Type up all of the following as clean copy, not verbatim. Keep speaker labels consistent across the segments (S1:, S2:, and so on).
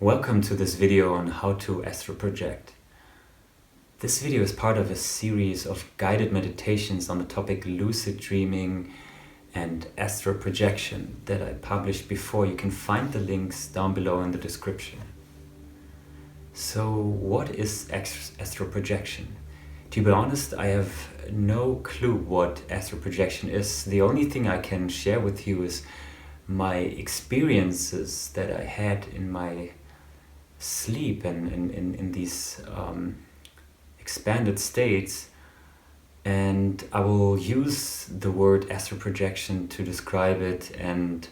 S1: Welcome to this video on how to astral project. This video is part of a series of guided meditations on the topic lucid dreaming and astral projection that I published before. You can find the links down below in the description. So what is astral projection? To be honest, I have no clue what astral projection is. The only thing I can share with you is my experiences that I had in my sleep and in these expanded states, and I will use the word astral projection to describe it, and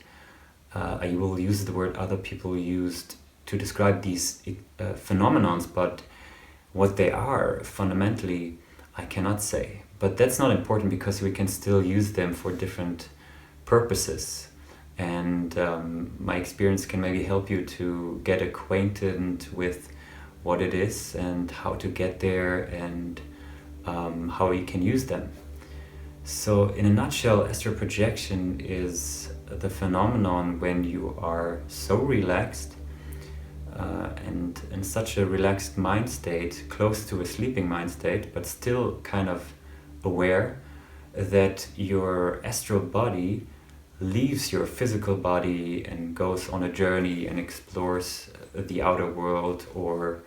S1: I will use the word other people used to describe these phenomenons, but what they are fundamentally I cannot say. But that's not important because we can still use them for different purposes. And my experience can maybe help you to get acquainted with what it is and how to get there and how you can use them. So in a nutshell, astral projection is the phenomenon when you are so relaxed and in such a relaxed mind state, close to a sleeping mind state, but still kind of aware that your astral body leaves your physical body and goes on a journey and explores the outer world, or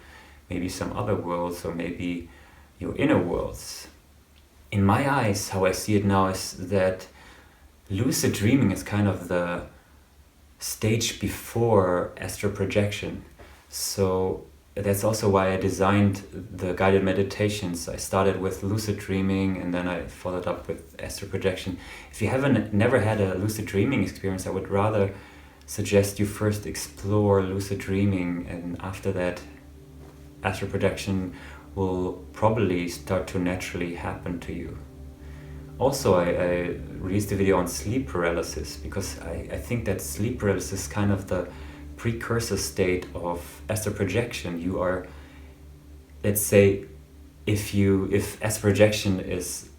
S1: maybe some other worlds, or maybe your inner worlds. In my eyes, how I see it now is that lucid dreaming is kind of the stage before astral projection. So that's also why I designed the guided meditations. I started with lucid dreaming and then I followed up with astral projection. If you never had a lucid dreaming experience, I would rather suggest you first explore lucid dreaming, and after that astral projection will probably start to naturally happen to you. Also, I released a video on sleep paralysis because I think that sleep paralysis is kind of the precursor state of astral projection. You are, let's say, if astral projection is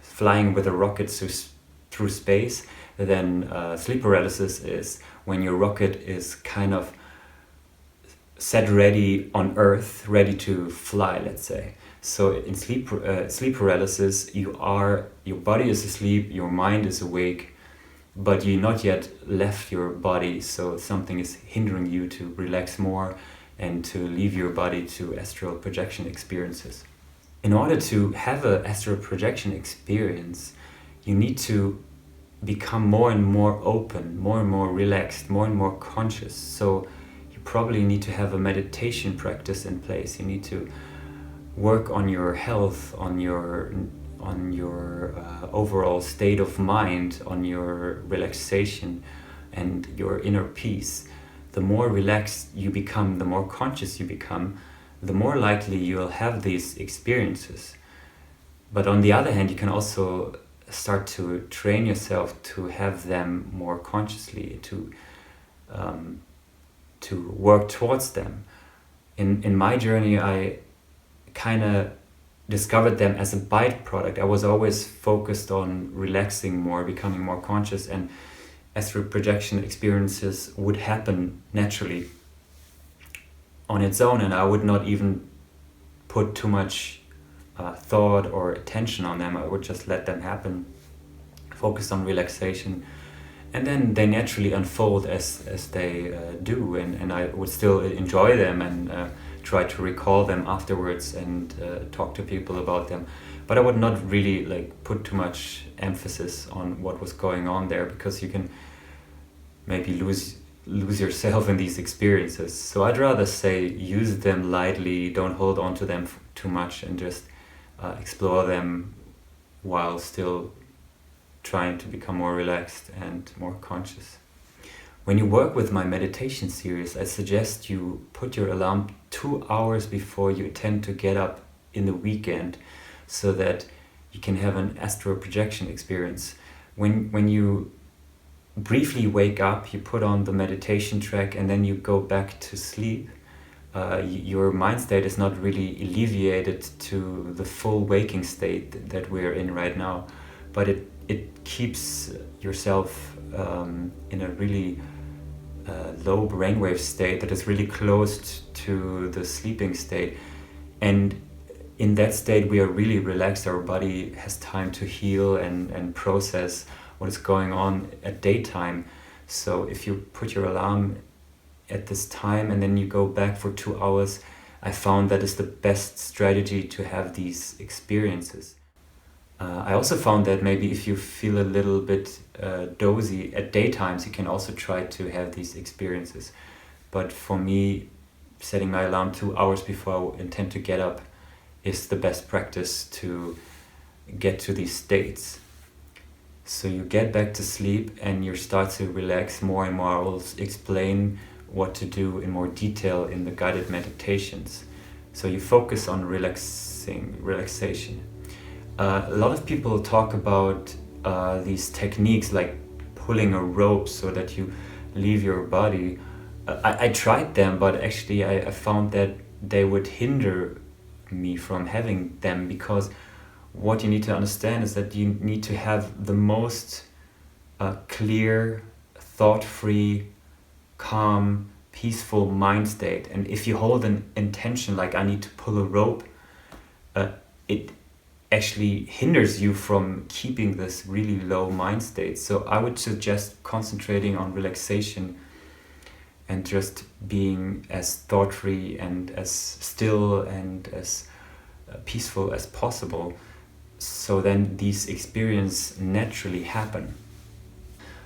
S1: flying with a rocket through space, then sleep paralysis is when your rocket is kind of set ready on Earth, ready to fly, let's say. So in sleep paralysis, your body is asleep, your mind is awake, but you not yet left your body, so something is hindering you to relax more and to leave your body to astral projection experiences. In order to have an astral projection experience, you need to become more and more open, more and more relaxed, more and more conscious. So you probably need to have a meditation practice in place. You need to work on your health, on your overall state of mind, on your relaxation and your inner peace. The more relaxed you become, the more conscious you become, the more likely you'll have these experiences. But on the other hand, you can also start to train yourself to have them more consciously, to work towards them. In my journey, I kind of discovered them as a byproduct. I was always focused on relaxing more, becoming more conscious, and astral projection experiences would happen naturally on its own, and I would not even put too much thought or attention on them. I would just let them happen, focus on relaxation, and then they naturally unfold as they do, and I would still enjoy them and try to recall them afterwards and talk to people about them. But I would not really put too much emphasis on what was going on there, because you can maybe lose yourself in these experiences. So I'd rather say use them lightly, don't hold on to them too much, and just explore them while still trying to become more relaxed and more conscious. When you work with my meditation series, I suggest you put your alarm 2 hours before you intend to get up in the weekend, so that you can have an astral projection experience. When you briefly wake up, you put on the meditation track and then you go back to sleep, your mind state is not really alleviated to the full waking state that we're in right now, but it keeps yourself in a really low brainwave state that is really close to the sleeping state. And in that state, we are really relaxed. Our body has time to heal and process what is going on at daytime. So if you put your alarm at this time and then you go back for 2 hours, I found that is the best strategy to have these experiences. I also found that maybe if you feel a little bit dozy at daytimes, you can also try to have these experiences. But for me, setting my alarm 2 hours before I intend to get up is the best practice to get to these states. So you get back to sleep and you start to relax more and more. I will explain what to do in more detail in the guided meditations. So you focus on relaxation. A lot of people talk about these techniques like pulling a rope so that you leave your body. I tried them, but actually I found that they would hinder me from having them, because what you need to understand is that you need to have the most clear, thought-free, calm, peaceful mind state. And if you hold an intention like I need to pull a rope, it actually hinders you from keeping this really low mind state. So I would suggest concentrating on relaxation and just being as thought-free and as still and as peaceful as possible. So then these experiences naturally happen.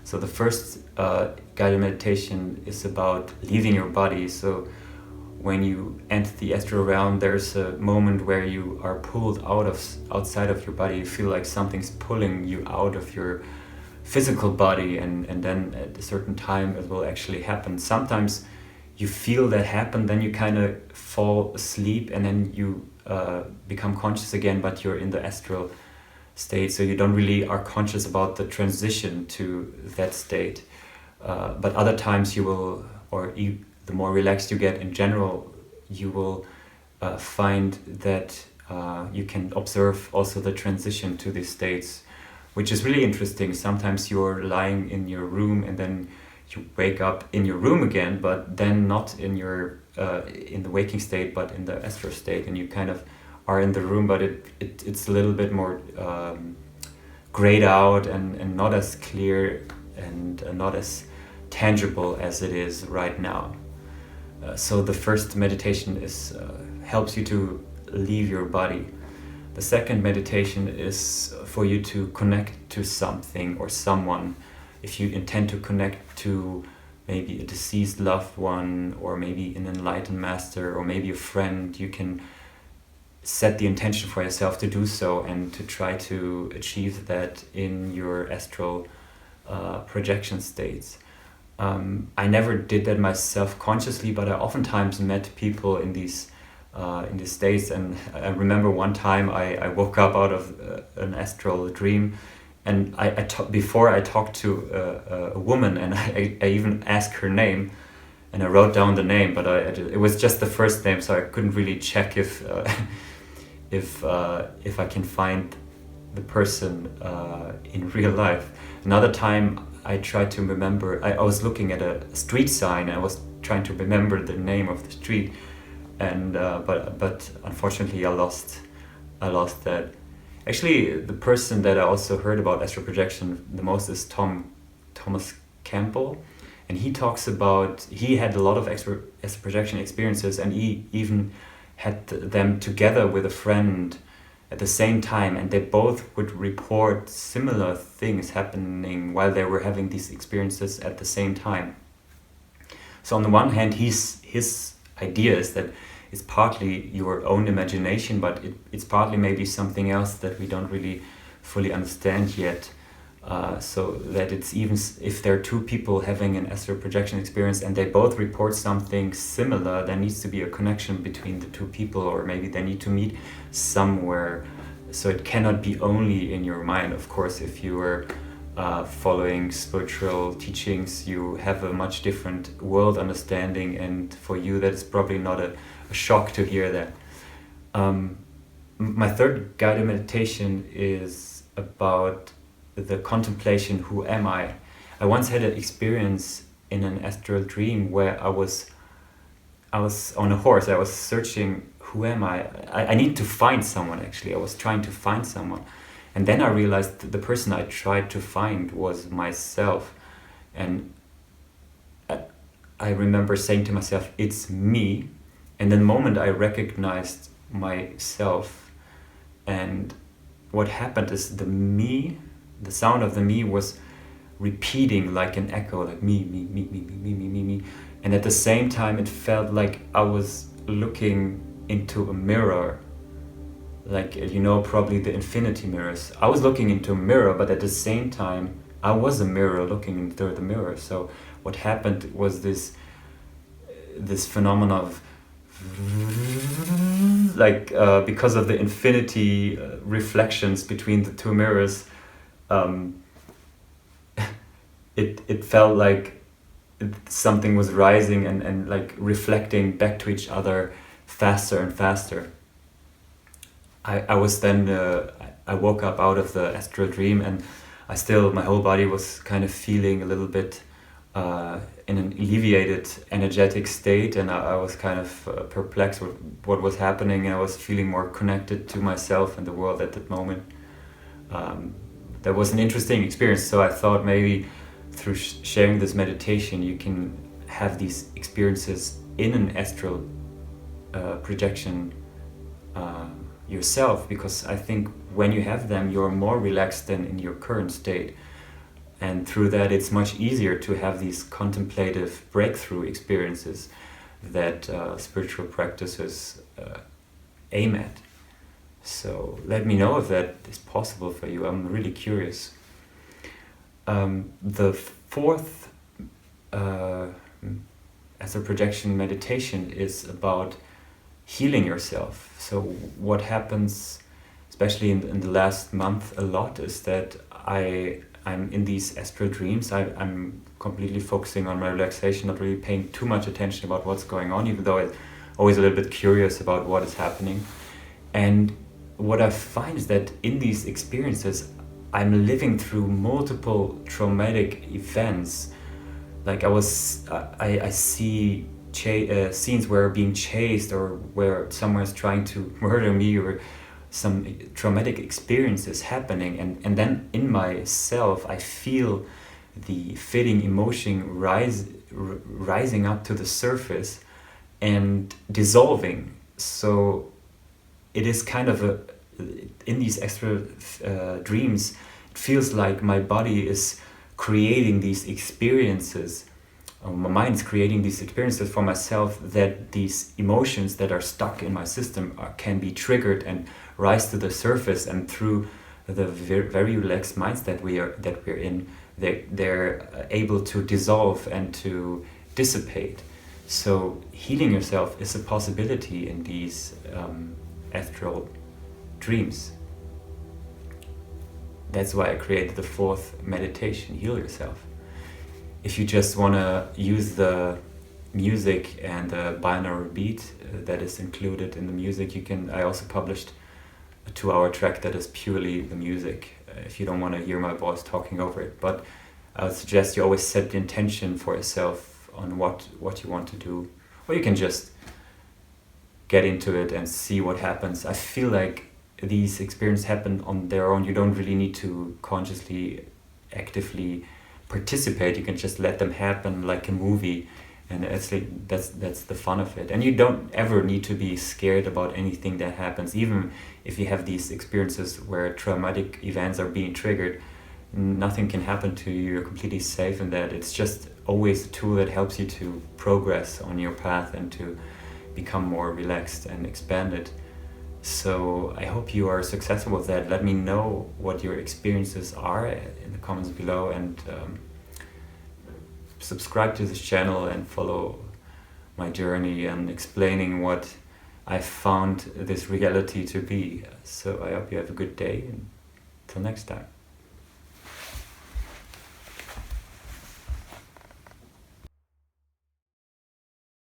S1: So the first guided meditation is about leaving your body. So when you enter the astral realm, there's a moment where you are pulled outside of your body. You feel like something's pulling you out of your physical body, and then at a certain time it will actually happen. Sometimes you feel that happen, then you kind of fall asleep, and then you become conscious again, but you're in the astral state, so you don't really are conscious about the transition to that state. But other times you will, the more relaxed you get in general, you will find that you can observe also the transition to these states, which is really interesting. Sometimes you're lying in your room and then you wake up in your room again, but then not in your in the waking state, but in the astral state, and you kind of are in the room, but it's a little bit more grayed out and not as clear and not as tangible as it is right now. So the first meditation is helps you to leave your body. The second meditation is for you to connect to something or someone. If you intend to connect to maybe a deceased loved one, or maybe an enlightened master, or maybe a friend, you can set the intention for yourself to do so and to try to achieve that in your astral projection states. I never did that myself consciously, but I oftentimes met people in these states. And I remember one time I woke up out of an astral dream, and before I talked to a woman, and I even asked her name, and I wrote down the name, but it was just the first name, so I couldn't really check if I can find the person in real life. Another time I tried to remember, I was looking at a street sign, and I was trying to remember the name of the street, and but unfortunately I lost that. Actually, the person that I also heard about astral projection the most is Thomas Campbell, and he talks about, he had a lot of astral projection experiences, and he even had them together with a friend at the same time, and they both would report similar things happening while they were having these experiences at the same time. So on the one hand, his idea is that it's partly your own imagination, but it's partly maybe something else that we don't really fully understand yet. So that it's even if there are two people having an astral projection experience and they both report something similar, there needs to be a connection between the two people, or maybe they need to meet somewhere. So it cannot be only in your mind. Of course, if you are following spiritual teachings, you have a much different world understanding, and for you that is probably not a shock to hear that. My third guided meditation is about the contemplation, who am I? I once had an experience in an astral dream where I was on a horse. I was searching, who am I? I need to find someone, actually. I was trying to find someone. And then I realized the person I tried to find was myself. And I remember saying to myself, it's me. And the moment I recognized myself, and what happened is the sound of the me was repeating like an echo, like me, me, me, me, me, me, me, me, me. And at the same time, it felt like I was looking into a mirror, like, probably the infinity mirrors. I was looking into a mirror, but at the same time, I was a mirror looking into the mirror. So what happened was this phenomenon of because of the infinity reflections between the two mirrors, it felt like something was rising and like reflecting back to each other faster and faster. I was then I woke up out of the astral dream, and my whole body was kind of feeling a little bit in an alleviated energetic state, and I was kind of perplexed with what was happening, and I was feeling more connected to myself and the world at that moment. That was an interesting experience, so I thought maybe through sharing this meditation you can have these experiences in an astral projection yourself, because I think when you have them you're more relaxed than in your current state, and through that it's much easier to have these contemplative breakthrough experiences that spiritual practices aim at. So let me know if that is possible for you. I'm really curious. The fourth astral projection meditation is about healing yourself. So what happens, especially in the last month a lot, is that I'm in these astral dreams. I'm completely focusing on my relaxation, not really paying too much attention about what's going on, even though I'm always a little bit curious about what is happening. And what I find is that in these experiences I'm living through multiple traumatic events. Like I see scenes where I'm being chased, or where someone is trying to murder me, or some traumatic experiences happening, and then in myself I feel the fading emotion rising up to the surface and dissolving. So it is kind of in these extra dreams, it feels like my body is creating these experiences, my mind's creating these experiences for myself, that these emotions that are stuck in my system can be triggered and rise to the surface, and through the very relaxed minds that we're in, they're able to dissolve and to dissipate. So healing yourself is a possibility in these astral dreams. That's why I created the fourth meditation, Heal Yourself. If you just want to use the music and the binaural beat that is included in the music, I also published a 2-hour track that is purely the music, if you don't want to hear my voice talking over it. But I would suggest you always set the intention for yourself on what you want to do, or you can just get into it and see what happens. I feel like these experiences happen on their own. You don't really need to consciously, actively participate. You can just let them happen like a movie, and it's like that's the fun of it. And you don't ever need to be scared about anything that happens. Even if you have these experiences where traumatic events are being triggered, nothing can happen to you. You're completely safe in that. It's just always a tool that helps you to progress on your path and to become more relaxed and expanded. So I hope you are successful with that. Let me know what your experiences are in the comments below, and subscribe to this channel and follow my journey and explaining what I found this reality to be. So I hope you have a good day, and till next time.